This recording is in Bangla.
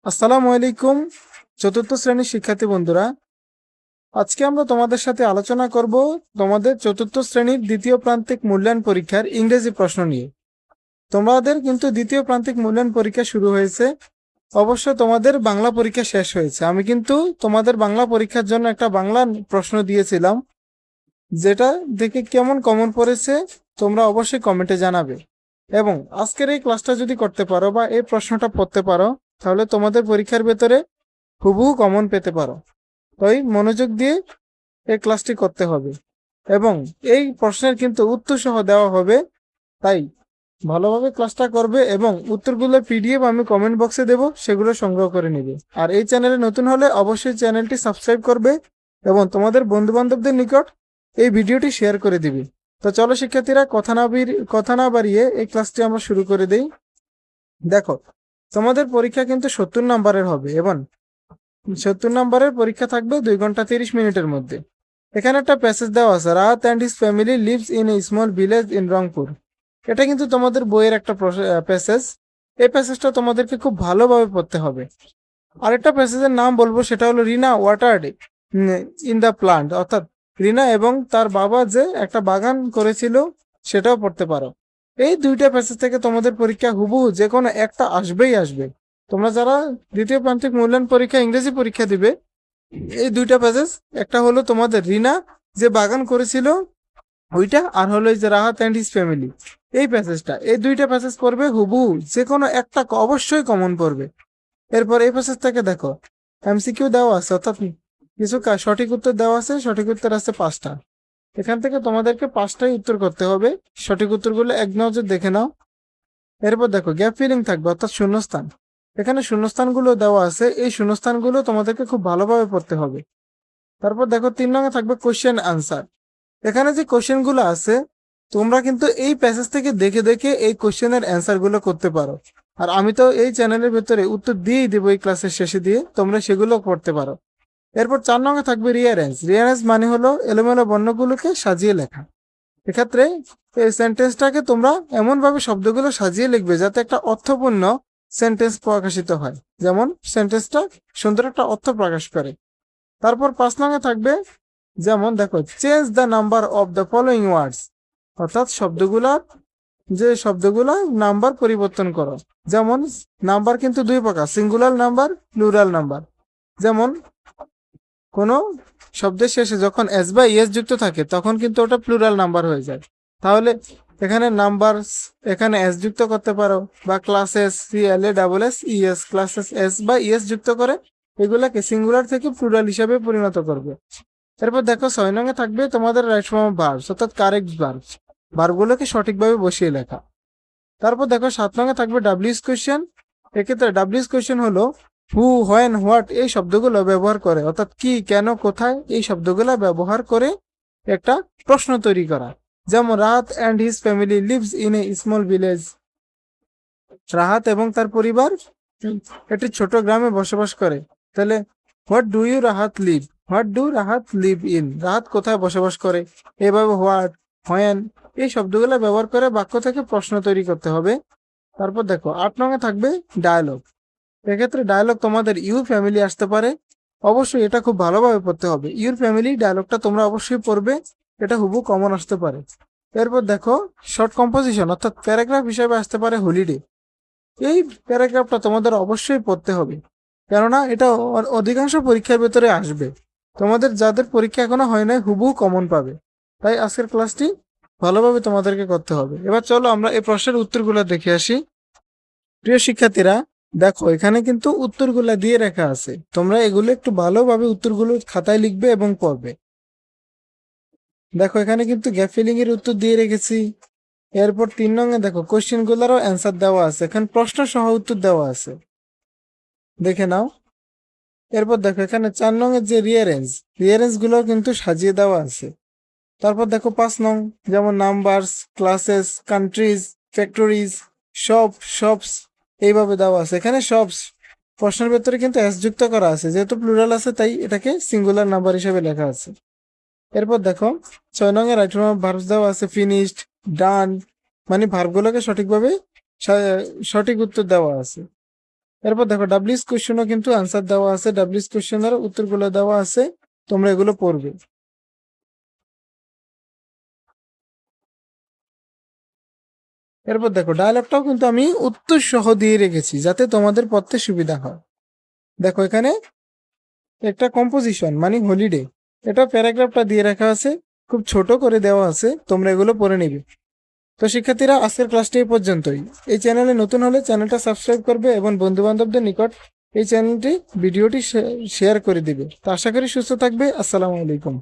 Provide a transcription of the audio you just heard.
আসসালামু আলাইকুম চতুর্থ শ্রেণীর শিক্ষার্থী বন্ধুরা। আজকে আমরা তোমাদের সাথে আলোচনা করব তোমাদের চতুর্থ শ্রেণীর দ্বিতীয় প্রান্তিক মূল্যায়ন পরীক্ষার ইংরেজি প্রশ্ন নিয়ে। তোমাদের কিন্তু দ্বিতীয় প্রান্তিক মূল্যায়ন পরীক্ষা শুরু হয়েছে, অবশ্য তোমাদের বাংলা পরীক্ষা শেষ হয়েছে। আমি কিন্তু তোমাদের বাংলা পরীক্ষার জন্য একটা বাংলা প্রশ্ন দিয়েছিলাম, যেটা দেখে কেমন কমন পড়েছে তোমরা অবশ্যই কমেন্টে জানাবে। এবং আজকের এই ক্লাসটা যদি করতে পারো বা এই প্রশ্নটা পড়তে পারো, তাহলে তোমাদের পরীক্ষার ভেতরে হুবহু কমন পেতে পারো। তাই মনোযোগ দিয়ে এই ক্লাসটি করতে হবে এবং এই প্রশ্নের কিন্তু উত্তর সহ দেওয়া হবে। তাই ভালোভাবে ক্লাসটা করবে এবং উত্তরগুলোর পিডিএফ আমি কমেন্ট বক্সে দেব, সেগুলো সংগ্রহ করে নেবে। আর এই চ্যানেলে নতুন হলে অবশ্যই চ্যানেলটি সাবস্ক্রাইব করবে এবং তোমাদের বন্ধু বান্ধবদের নিকট এই ভিডিওটি শেয়ার করে দিবে। তো চলো শিক্ষার্থীরা, কথা না বাড়িয়ে এই ক্লাসটি আমরা শুরু করে দেই। দেখো, তোমাদের পরীক্ষা কিন্তু 70 নম্বরের হবে এবং 70 নম্বরের পরীক্ষা থাকবে 2 ঘন্টা 30 মিনিটের মধ্যে। এখানে একটা প্যাসেজ দেওয়া আছে, Rahat and his family lives in a small village in Rangpur. এটা কিন্তু তোমাদের বইয়ের একটা প্যাসেজ। এই প্যাসেজটা তোমাদেরকে খুব ভালোভাবে পড়তে হবে। আরেকটা প্যাসেজের নাম বলবো, সেটা হলো রিনা ওয়াটার্ড ইন দ্য প্লান্ট, অর্থাৎ রিনা এবং তার বাবা যে একটা বাগান করেছিল, সেটাও পড়তে পারো। এই দুইটা প্যাসেজ থেকে তোমাদের পরীক্ষা হুবহু যে কোনো একটা আসবেই আসবে। তোমরা যারা দ্বিতীয় প্রান্তিক মূল্যায়ন পরীক্ষা ইংরেজি পরীক্ষা দিবে, এই দুইটা প্যাসেজ, একটা হলো তোমাদের রিনা যে বাগান করেছিল ওইটা, আর হলো এই যে রাহাত অ্যান্ড হিজ ফ্যামিলি, এই প্যাসেজটা, এই দুইটা প্যাসেজ পড়বে হুবহু যে কোনো একটা অবশ্যই কমন পড়বে। এরপর এই প্যাসেজ থেকে দেখো এমসিকিউ দেওয়া আছে, অর্থাৎ কিছু সঠিক উত্তর দেওয়া আছে। সঠিক উত্তর আছে 5টা। এখান থেকে তোমাদেরকে 5টাই উত্তর করতে হবে। সঠিক উত্তরগুলো এক নজর দেখে নাও। এরপর দেখো গ্যাপ ফিলিং থাকবে, অর্থাৎ শূন্যস্থান। এখানে শূন্যস্থানগুলো দেওয়া আছে, এই শূন্যস্থানগুলো তোমাদেরকে খুব ভালোভাবে পড়তে হবে। তারপর দেখো 3 নং থাকবে কোশ্চেন আনসার। এখানে যে কোশ্চেনগুলো আছে, তোমরা কিন্তু এই প্যাসেজ থেকে দেখে দেখে এই কোশ্চেনের অ্যান্সার গুলো করতে পারো। আর আমি তো এই চ্যানেলের ভেতরে উত্তর দিয়েই দেবো এই ক্লাসের শেষে দিয়ে, তোমরা সেগুলো করতে পারো। এরপর 4 নং থাকবে রিয়ারেঞ্জ। রিয়ারেঞ্জ মানে হলো এলোমেলো বর্ণগুলোকে সাজিয়ে লেখা। এক্ষেত্রে এই সেন্টেন্সটাকে তোমরা এমন ভাবে শব্দগুলো সাজিয়ে লিখবে যাতে একটা অর্থপূর্ণ সেন্টেন্স প্রকাশিত হয়, যেমন সেন্টেন্সটা সুন্দর একটা অর্থ প্রকাশ করে। তারপর 5 নং থাকবে, যেমন দেখো change the number of the following words, অর্থাৎ শব্দগুলো নাম্বার পরিবর্তন করো। যেমন নাম্বার কিন্তু 2 প্রকার, সিঙ্গুলার নাম্বার, প্লুরাল নাম্বার। যেমন কোনো শব্দের শেষে যখন এস বা ইএস যুক্ত থাকে, তখন কিন্তু ওটা প্লুরাল নাম্বার হয়ে যায়। তাহলে এখানে নাম্বার, এখানে এস যুক্ত করতে পারো, বা ক্লাসেস, CLASSES, ক্লাসেস এস বা ইএস যুক্ত করে এগুলাকে সিঙ্গুলার থেকে প্লুরাল হিসাবে পরিণত করবে। এরপর দেখো 6 নং থাকবে তোমাদের রাইট ফর্ম অফ ভার্বস, অর্থাৎ কারেক্ট ভার্বস, ভার্বগুলোকে সঠিকভাবে বসিয়ে লেখা। তারপর দেখো 7 নং থাকবে ডাব্লিউএস কোয়েশ্চেন। এক্ষেত্রে ডাব্লিউএস কোয়েশ্চেন হলো হু, হোয়েন, হোয়াট এই শব্দগুলো ব্যবহার করে, অর্থাৎ কি, কেন, কোথায় এই শব্দগুলো ব্যবহার করে একটা প্রশ্ন তৈরি করা। যেমন Rahat and his family lives in a small village. Rahat এবং তার পরিবার একটি ছোট গ্রামে বসবাস করে। তাহলে what do Rahat live in, Rahat কোথায় বসবাস করে। এভাবে হোয়াট, হোয়েন এই শব্দগুলো ব্যবহার করে বাক্য থেকে প্রশ্ন তৈরি করতে হবে। তারপর দেখো 8 নং থাকবে ডায়ালগ। এক্ষেত্রে ডায়ালগ তোমাদের ইউর ফ্যামিলি আসতে পারে, অবশ্যই এটা খুব ভালোভাবে পড়তে হবে। ইউর ফ্যামিলি ডায়ালগটা তোমরা অবশ্যই পড়বে, এটা হুবহু কমন আসতে পারে। এরপর দেখো শর্ট কম্পোজিশন, অর্থাৎ প্যারাগ্রাফ হিসেবে আসতে পারে হলিডে। এই প্যারাগ্রাফটা তোমাদের অবশ্যই পড়তে হবে, কেননা এটা অধিকাংশ পরীক্ষার ভেতরে আসবে। তোমাদের যাদের পরীক্ষা এখনো হয় নাই হুবহু কমন পাবে। তাই আজকের ক্লাসটি ভালোভাবে তোমাদেরকে করতে হবে। এবার চলো আমরা এই প্রশ্নের উত্তরগুলো দেখে আসি। প্রিয় শিক্ষার্থীরা, দেখো এখানে কিন্তু উত্তরগুলো দিয়ে রাখা আছে, তোমরা এগুলো একটু ভালোভাবে উত্তরগুলো খাতায় লিখবে এবং পড়বে। দেখো এখানে কিন্তু গ্যাপ ফিলিং এর উত্তর দিয়ে রেখেছি। এরপর 3 নং দেখো কোশ্চেন গুলারও অ্যান্সার দেওয়া আছে, এখানে প্রশ্ন সহ উত্তর দেওয়া আছে, দেখে নাও। এরপর দেখো এখানে 4 নং যে রিয়ারেঞ্জ গুলো কিন্তু সাজিয়ে দেওয়া আছে। তারপর দেখো 5 নং, যেমন numbers, classes, countries, factories, shops এইভাবে দেওয়া আছে। এখানে শপস প্রশ্নের ভেতরে কিন্তু এস যুক্ত করা আছে, যেহেতু প্লুরাল আছে তাই এটাকে সিঙ্গুলার নাম্বার হিসেবে লেখা আছে। এরপর দেখো 6 নং রাইট ফর্ম অফ ভার্বস দেওয়া আছে, ফিনিশড, ডান, মানে ভার্বগুলোকে সঠিকভাবে সঠিক উত্তর দেওয়া আছে। এরপর দেখো ডাব্লিউএস কোশ্চেনও কিন্তু আনসার দেওয়া আছে, ডাব্লিউএস কোশ্চেনের উত্তরগুলো দেওয়া আছে, তোমরা এগুলো পড়বে। এরপর দেখো ডায়ালগটাও কিন্তু আমি উত্তর সহ দিয়ে রেখেছি যাতে তোমাদের পড়তে সুবিধা হয়। দেখো এখানে একটা কম্পোজিশন মানে হলিডে, এটা প্যারাগ্রাফটা দিয়ে রাখা আছে, খুব ছোট করে দেওয়া আছে, তোমরা এগুলো পড়ে নিবে। তো শিক্ষার্থীরা আজকের ক্লাসটি এই পর্যন্তই। এই চ্যানেলে নতুন হলে চ্যানেলটা সাবস্ক্রাইব করবে এবং বন্ধু বান্ধবদের নিকট এই ভিডিওটি শেয়ার করে দিবে। তো আশা করি সুস্থ থাকবে। আসসালামু আলাইকুম।